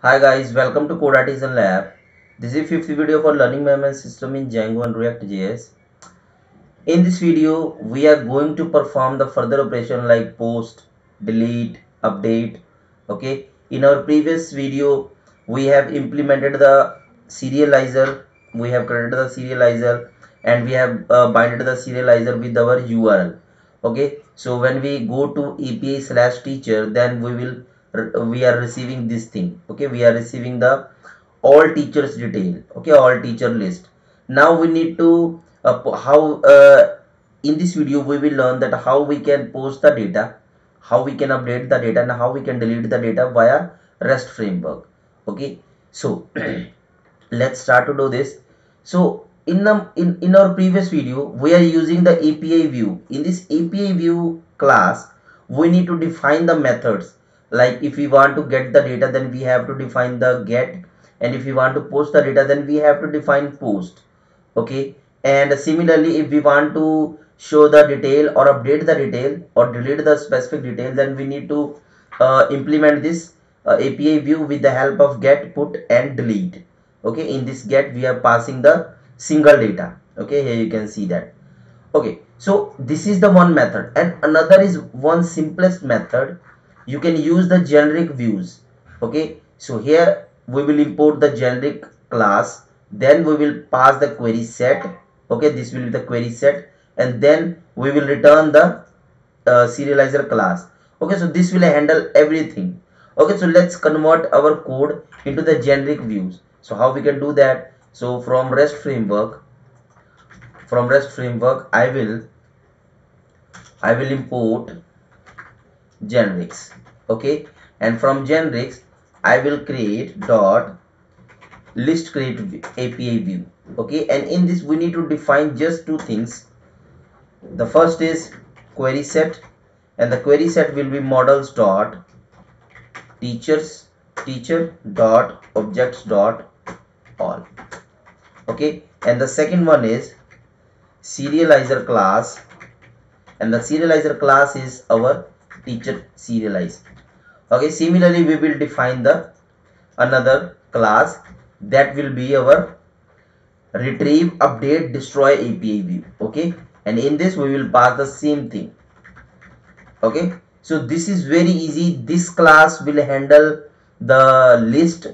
Hi guys, welcome to Code Artisan Lab. This is fifth video for learning management system in Django and React.js. In this video, we are going to perform the further operation like post, delete, update. Okay. In our previous video, we have implemented the serializer. We have created the serializer and we have binded the serializer with our URL. Okay. So when we go to API/teacher, then we are receiving this thing. Okay. We are receiving the all teachers detail. Okay. All teacher list. Now we need to how in this video we will learn that how we can post the data, how we can update the data, and how we can delete the data via REST framework. Okay, so let's start to do this. So in our previous video we are using the API view. In this API view class we need to define the methods. Like if we want to get the data, then we have to define the get, and if we want to post the data, then we have to define post. Okay, and similarly if we want to show the detail or update the detail or delete the specific detail, then we need to implement this API view with the help of get, put, and delete. Okay, in this get we are passing the single data. Okay, here you can see that. Okay, so this is the one method, and another is one simplest method. You can use the generic views. Okay, so here we will import the generic class, then we will pass the query set. Okay, this will be the query set, and then we will return the serializer class. Okay, so this will handle everything. Okay, so let's convert our code into the generic views. So how we can do that? So from REST framework I will import generics. Okay, and from generics I will create dot list create API view. Okay, and in this we need to define just two things. The first is query set, and the query set will be models dot teacher dot objects dot all. Okay, and the second one is serializer class, and the serializer class is our teacher serialize. Okay, similarly we will define the another class that will be our retrieve update destroy API view. Okay, and in this we will pass the same thing. Okay, so this is very easy. This class will handle the list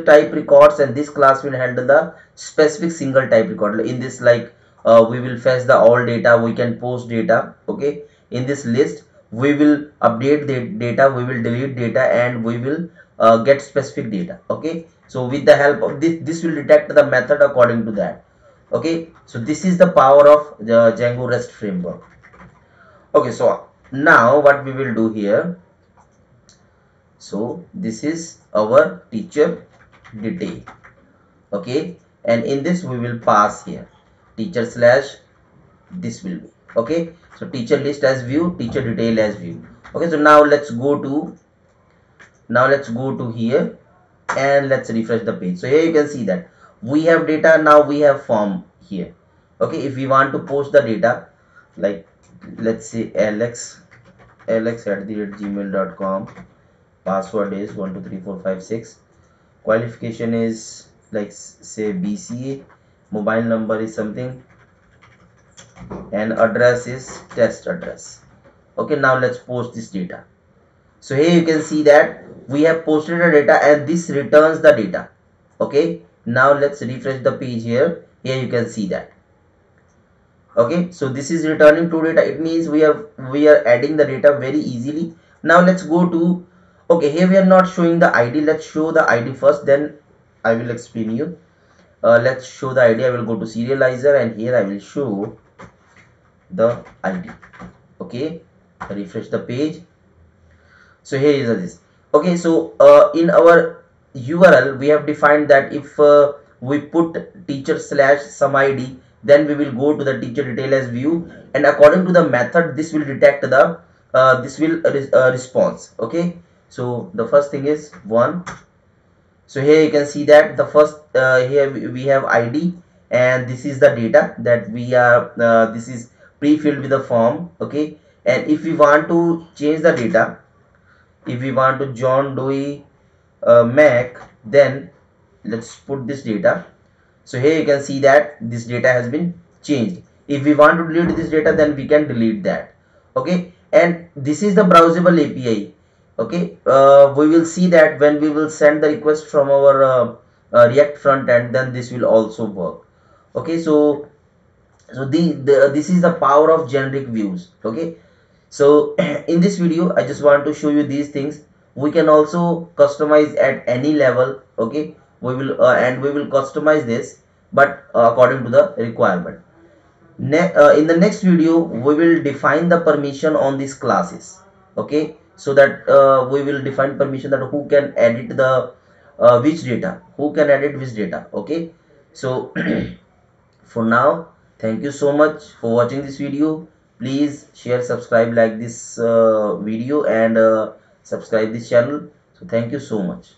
type records, and this class will handle the specific single type record. In this, like we will fetch the all data, we can post data. Okay, in this list we will update the data, we will delete data, and we will get specific data. Okay, so with the help of this will detect the method according to that. Okay, so this is the power of the Django REST framework. Okay, so now what we will do here, so this is our teacher detail. Okay, and in this we will pass here teacher slash this will be. Okay, so teacher list as view, teacher detail as view. Okay, so now let's go to here and let's refresh the page. So here you can see that we have data, now we have form here. Okay, if we want to post the data, like let's say alex @gmail.com, password is 123456, qualification is like say BCA, mobile number is something, and address is test address. Okay, now let's post this data. So here you can see that we have posted the data and this returns the data. Okay, now let's refresh the page here. Here you can see that. Okay, so this is returning to data. It means we are adding the data very easily. Now let's go to, okay, here we are not showing the ID. Let's show the ID first, then I will explain you. Let's show the ID. I will go to serializer and here I will show the ID. Okay, refresh the page. So here is this. Okay, so in our URL we have defined that if we put teacher slash some ID, then we will go to the teacher detail as view, and according to the method this will detect the response. Okay, so the first thing is one. So here you can see that the first here we have ID, and this is the data that we are this is pre-filled with the form. Okay, and if we want to change the data, if we want to John Doe Mac, then let's put this data. So here you can see that this data has been changed. If we want to delete this data, then we can delete that. Okay, and this is the browsable API. Okay, we will see that when we will send the request from our React front end, then this will also work. Okay, so this is the power of generic views. Okay, so in this video I just want to show you these things. We can also customize at any level. Okay, we will customize this, but according to the requirement. In the next video we will define the permission on these classes. Okay, so that we will define permission that who can edit the which data, who can edit which data. Okay, so for now, thank you so much for watching this video. Please share, subscribe, like this video, and subscribe this channel. So thank you so much.